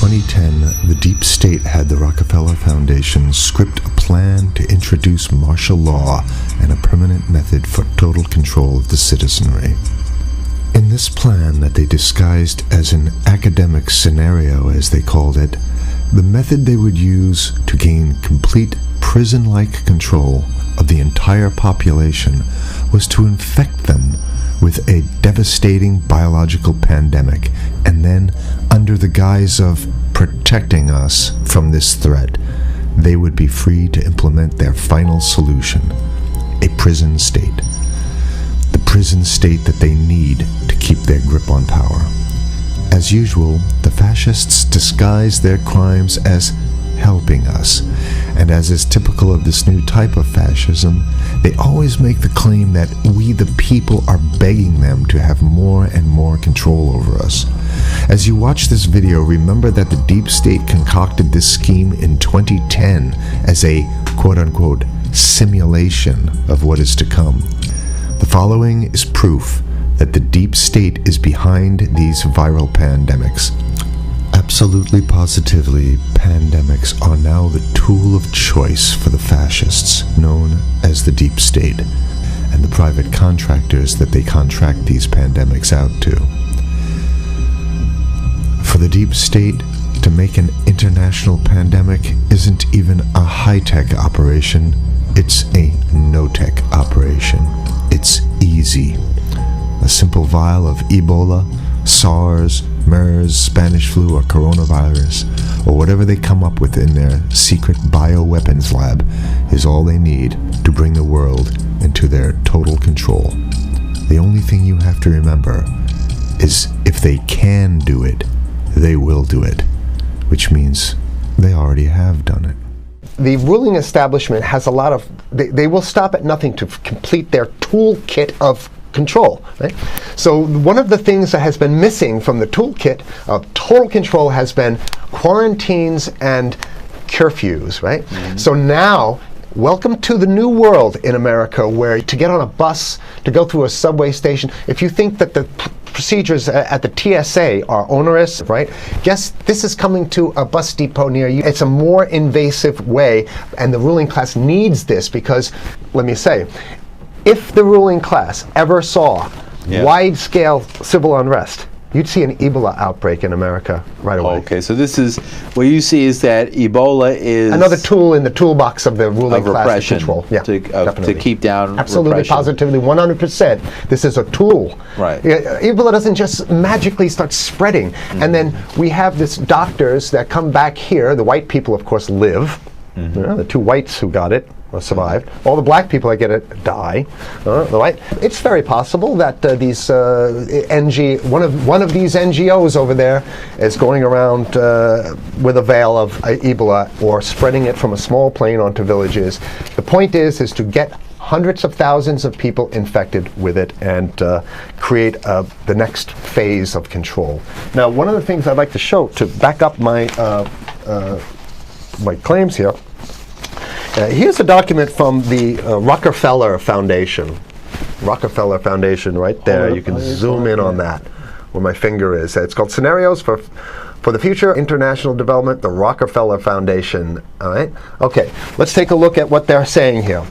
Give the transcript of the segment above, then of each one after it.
2010, the deep state had the Rockefeller Foundation script a plan to introduce martial law and a permanent method for total control of the citizenry. In this plan that they disguised as an academic scenario, as they called it, the method they would use to gain complete prison-like control of the entire population was to infect them with a devastating biological pandemic, and then, under the guise of protecting us from this threat, they would be free to implement their final solution, a prison state. The prison state that they need to keep their grip on power. As usual, the fascists disguise their crimes as helping us, and as is typical of this new type of fascism, they always make the claim that we the people are begging them to have more and more control over us. As you watch this video, remember that the deep state concocted this scheme in 2010 as a quote-unquote simulation of what is to come. The following is proof that the deep state is behind these viral pandemics. Absolutely positively, pandemics are now the tool of choice for the fascists, known as the deep state, and the private contractors that they contract these pandemics out to. For the deep state, to make an international pandemic isn't even a high-tech operation, it's a no-tech operation. It's easy. A simple vial of Ebola, SARS, MERS, Spanish flu, or coronavirus, or whatever they come up with in their secret bioweapons lab, is all they need to bring the world into their total control. The only thing you have to remember is if they can do it, they will do it, which means they already have done it. The ruling establishment has a lot of, they will stop at nothing to complete their toolkit of control, right? So one of the things that has been missing from the toolkit of total control has been quarantines and curfews, right? Mm-hmm. So now, welcome to the new world in America, where to get on a bus, to go through a subway station, if you think that the procedures at the TSA are onerous, right? Guess this is coming to a bus depot near you. It's a more invasive way, and the ruling class needs this because, let me say, if the ruling class ever saw wide-scale civil unrest, you'd see an Ebola outbreak in America right away. Okay, so this is, what you see is that Ebola is another tool in the toolbox of the ruling class to control. Yeah, to keep down absolutely, repression. positively, 100%. This is a tool. Right. Ebola doesn't just magically start spreading. Mm-hmm. And then we have this doctors that come back here. The white people, of course, live. Mm-hmm. You know, the two whites who got it survived. All the black people that get it die. It's very possible that these one of these NGOs over there is going around with a veil of Ebola or spreading it from a small plane onto villages. The point is to get hundreds of thousands of people infected with it and create the next phase of control. Now, one of the things I'd like to show to back up my my claims here. Here's a document from the Rockefeller Foundation. Rockefeller Foundation, right there. You can zoom in on that, where my finger is. It's called Scenarios for the Future International Development, the Rockefeller Foundation. All right. Okay. Let's take a look at what they're saying here.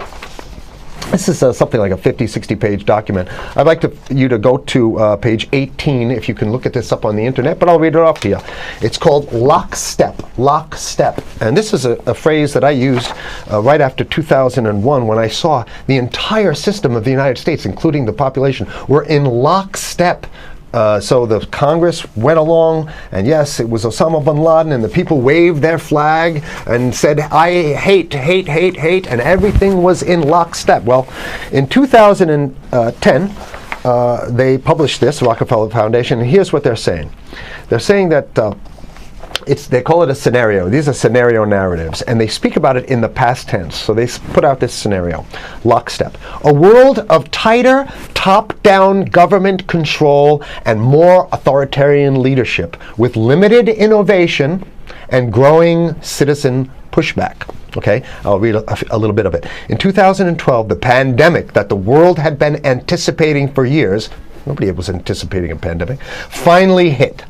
This is something like a 50, 60-page document. I'd like you to go to page 18, if you can look at this up on the internet, but I'll read it off to you. It's called lockstep, lockstep. And this is a phrase that I used right after 2001 when I saw the entire system of the United States, including the population, were in lockstep. So the Congress went along, and yes, it was Osama bin Laden, and the people waved their flag and said, I hate, hate, hate, hate, and everything was in lockstep. Well, in 2010, they published this, Rockefeller Foundation, and here's what they're saying. They're saying that they call it a scenario. These are scenario narratives, and they speak about it in the past tense. So they put out this scenario, lockstep. A world of tighter, top-down government control and more authoritarian leadership with limited innovation and growing citizen pushback. Okay, I'll read a little bit of it. In 2012, the pandemic that the world had been anticipating for years, nobody was anticipating a pandemic, finally hit.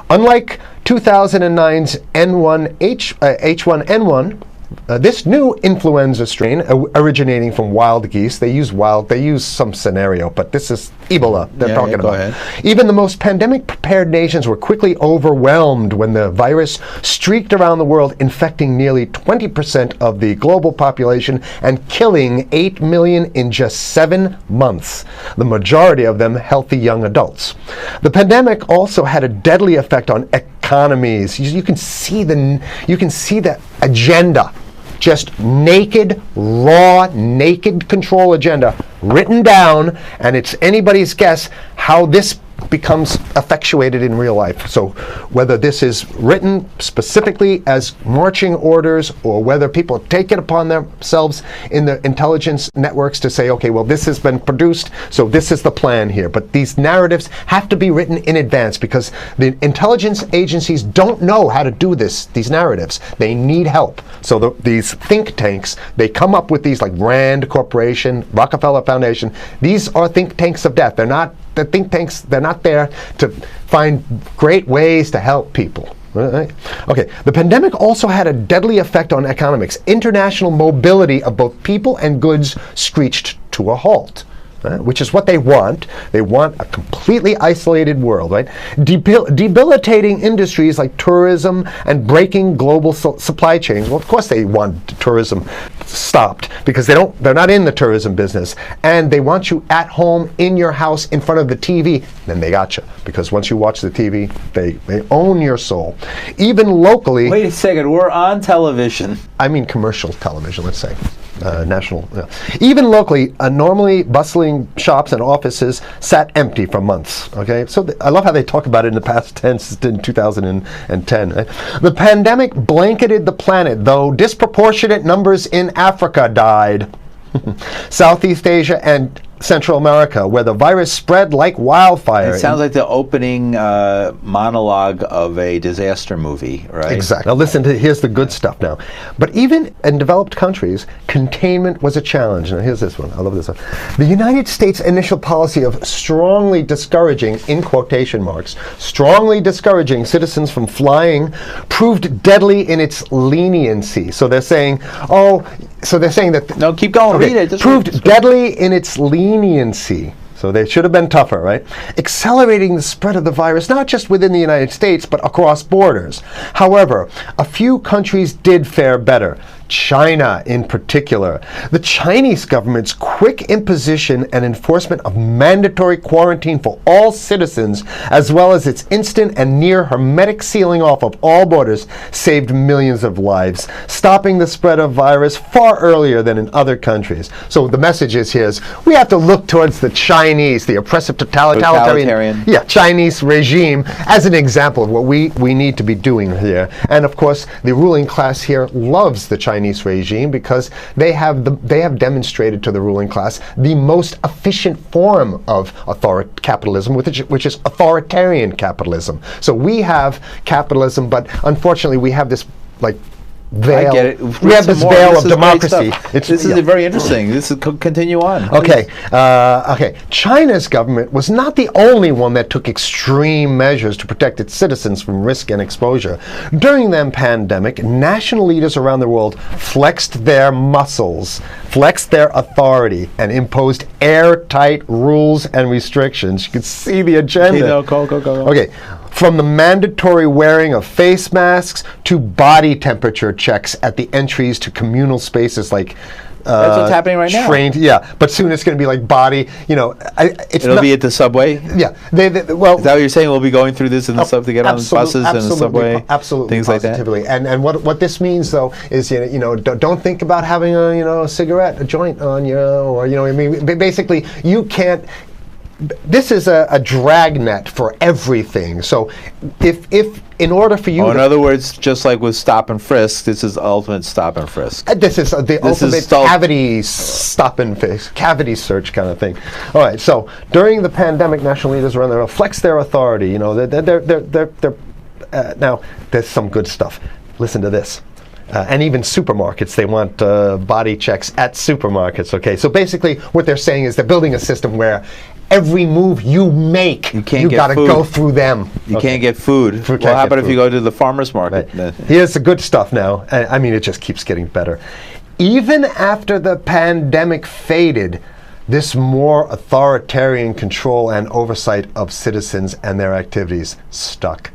Unlike 2009's H1N1. This new influenza strain originating from wild geese. They use some scenario, but this is Ebola they're talking about. Ahead. Even the most pandemic-prepared nations were quickly overwhelmed when the virus streaked around the world, infecting nearly 20% of the global population and killing 8 million in just 7 months, the majority of them healthy young adults. The pandemic also had a deadly effect on economies. You can see the agenda. Just naked, raw, naked control agenda written down, and it's anybody's guess how this becomes effectuated in real life. So whether this is written specifically as marching orders or whether people take it upon themselves in the intelligence networks to say, okay, well, this has been produced, so this is the plan here. But these narratives have to be written in advance because the intelligence agencies don't know how to do these narratives. They need help. So these think tanks, they come up with these like Rand Corporation, Rockefeller Foundation. These are think tanks of death. They're not the think tanks, they're not there to find great ways to help people. Right? Okay, the pandemic also had a deadly effect on economics. International mobility of both people and goods screeched to a halt. Which is what they want. They want a completely isolated world, right? Debilitating industries like tourism and breaking global supply chains. Well, of course they want tourism stopped because they're not in the tourism business, and they want you at home in your house in front of the TV. Then they got you because once you watch the TV, they own your soul. Even locally. Wait a second, we're on television. I mean commercial television, let's say. National. Even locally, normally bustling shops and offices sat empty for months. Okay, so I love how they talk about it in the past tense in 2010. Right? The pandemic blanketed the planet, though disproportionate numbers in Africa died. Southeast Asia and Central America, where the virus spread like wildfire. It sounds like the opening monologue of a disaster movie, right? Exactly. Now listen here's the good stuff now. But even in developed countries, containment was a challenge. Now here's this one. I love this one. The United States' initial policy of strongly discouraging, in quotation marks, strongly discouraging citizens from flying proved deadly in its leniency. So they're saying, that... No, keep going. Okay, read it. proved deadly in its leniency. So they should have been tougher, right? Accelerating the spread of the virus, not just within the United States, but across borders. However, a few countries did fare better. China in particular. The Chinese government's quick imposition and enforcement of mandatory quarantine for all citizens, as well as its instant and near hermetic sealing off of all borders, saved millions of lives, stopping the spread of virus far earlier than in other countries. So the message here is we have to look towards the Chinese, the oppressive totalitarian Chinese regime as an example of what we need to be doing here. And of course, the ruling class here loves the Chinese regime because they have demonstrated to the ruling class the most efficient form of capitalism, which is authoritarian capitalism. So we have capitalism, but unfortunately we have this veil. I get it. We have this veil of democracy. This is very interesting. This is continue on. Okay. China's government was not the only one that took extreme measures to protect its citizens from risk and exposure. During the pandemic, national leaders around the world flexed their muscles, flexed their authority, and imposed airtight rules and restrictions. You can see the agenda. Okay, go. Okay. From the mandatory wearing of face masks to body temperature checks at the entries to communal spaces like that's what's happening right now. Yeah, but soon it's going to be like body. It'll be at the subway. Yeah, is that what you're saying? We'll be going through this in the sub to get on buses and the subway, absolutely, things positively. like that. And what this means though is don't think about having a cigarette, a joint on you, or basically you can't. This is a dragnet for everything. So if in order for you in other words, just like with stop and frisk, this is ultimate stop and frisk. This is the ultimate cavity stop and frisk, cavity search kind of thing. All right, so during the pandemic, national leaders around the world flex their authority. Now there's some good stuff. Listen to this. And even supermarkets, they want body checks at supermarkets, okay? So basically what they're saying is they're building a system where every move you make, You can't get got to food. go through them. You can't get food. Can't Well, how get about if food. you go to the farmer's market? Right. Here's the good stuff now. I mean, it just keeps getting better. Even after the pandemic faded, this more authoritarian control and oversight of citizens and their activities stuck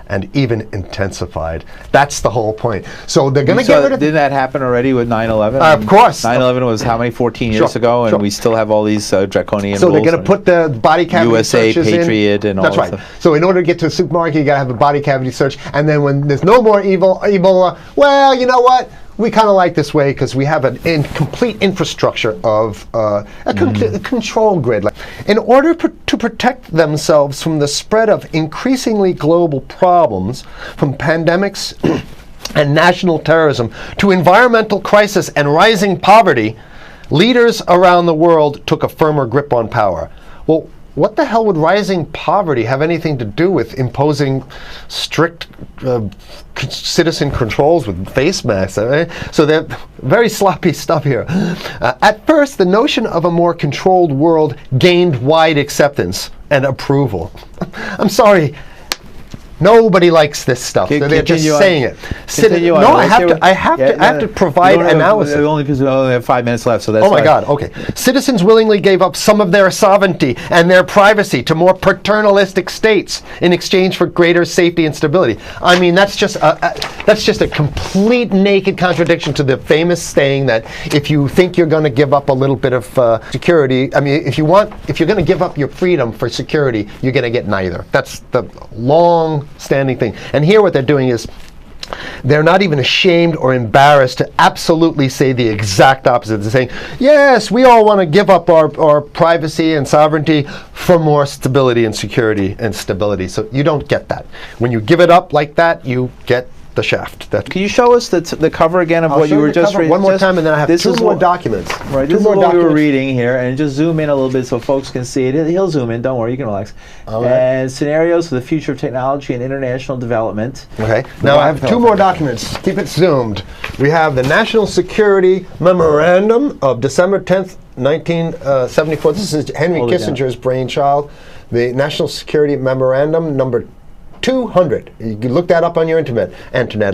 and even intensified. That's the whole point. So they're going to get rid of... Didn't that happen already with 9/11? Of course. 9/11 was how many, 14 years Sure, ago, and sure. we still have all these draconian So rules. they're going to put the body cavity USA searches Patriot in. and all That's that right. stuff. So in order to get to a supermarket, you got to have a body cavity search, and then when there's no more Ebola, well, you know what? We kind of like this way because we have a complete infrastructure of a control grid. In order to protect themselves from the spread of increasingly global problems, from pandemics and national terrorism to environmental crisis and rising poverty, leaders around the world took a firmer grip on power. Well, what the hell would rising poverty have anything to do with imposing strict citizen controls with face masks? So they're very sloppy stuff here. At first, the notion of a more controlled world gained wide acceptance and approval. I'm sorry. Nobody likes this stuff. They're just saying it. Continue on. No, I have to provide analysis. Only because we only have 5 minutes left, so that's Oh my God, okay. Citizens willingly gave up some of their sovereignty and their privacy to more paternalistic states in exchange for greater safety and stability. I mean, that's just a complete naked contradiction to the famous saying that if you think you're going to give up a little bit of security, I mean, if you're going to give up your freedom for security, you're going to get neither. That's the long-standing thing. And here what they're doing is they're not even ashamed or embarrassed to absolutely say the exact opposite. They're saying, yes, we all want to give up our privacy and sovereignty for more stability and security and stability. So you don't get that. When you give it up like that, you get the shaft. Can you show us the cover again of what you were just reading? One more time, and then I have two more documents. Right, this is what we were reading here, and just zoom in a little bit so folks can see it. He'll zoom in, don't worry, you can relax. All right. And scenarios for the future of technology and international development. Okay, now I have two more documents. Keep it zoomed. We have the National Security Memorandum of December 10th, 1974. This is Henry Kissinger's brainchild. The National Security Memorandum number 200. You can look that up on your internet.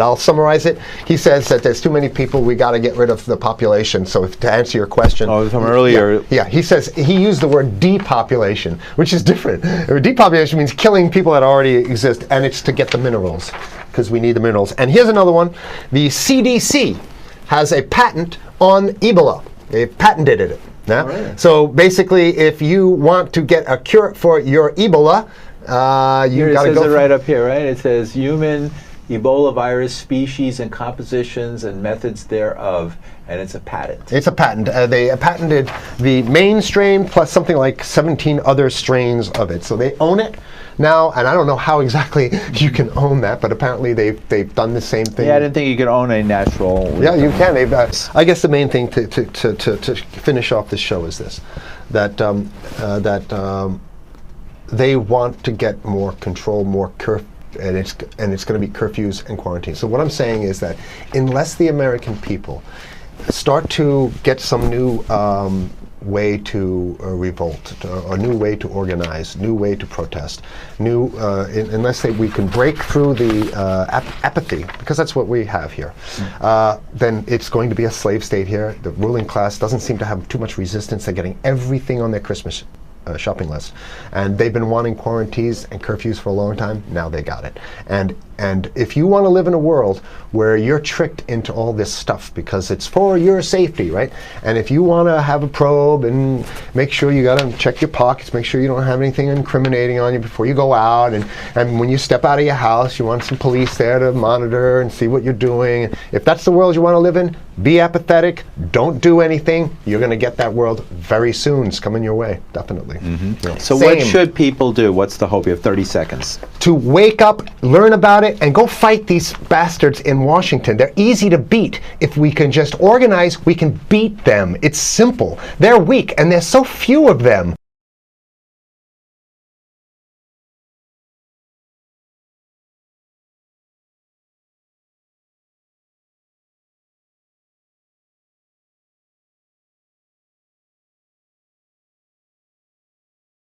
I'll summarize it. He says that there's too many people, we got to get rid of the population. So to answer your question. Oh, from earlier. Yeah, he says, he used the word depopulation, which is different. Depopulation means killing people that already exist, and it's to get the minerals, because we need the minerals. And here's another one. The CDC has a patent on Ebola. They've patented it. Yeah? Right. So basically, if you want to get a cure for your Ebola, you got to go. It says it right up here, right? It says human Ebola virus species and compositions and methods thereof, and it's a patent. It's a patent. They patented the main strain plus something like 17 other strains of it. So they own it now, and I don't know how exactly you can own that, but apparently they've done the same thing. Yeah, I didn't think you could own a natural. Yeah, you can. I guess the main thing to finish off this show is this: that they want to get more control, more and it's going to be curfews and quarantines. So what I'm saying is that unless the American people start to get some new way to revolt, a new way to organize, new way to protest, unless we can break through the apathy, because that's what we have here, then it's going to be a slave state here. The ruling class doesn't seem to have too much resistance. They're getting everything on their Christmas shopping list, and they've been wanting quarantines and curfews for a long time. Now they got it. And if you want to live in a world where you're tricked into all this stuff because it's for your safety, right? And if you want to have a probe and make sure you got to check your pockets, make sure you don't have anything incriminating on you before you go out, and when you step out of your house, you want some police there to monitor and see what you're doing. If that's the world you want to live in, be apathetic, don't do anything. You're going to get that world very soon. It's coming your way, definitely. Mm-hmm. Yeah. So what should people do? What's the hope? You have 30 seconds. To wake up, learn about it, and go fight these bastards in Washington. They're easy to beat. If we can just organize, we can beat them. It's simple. They're weak, and there's so few of them.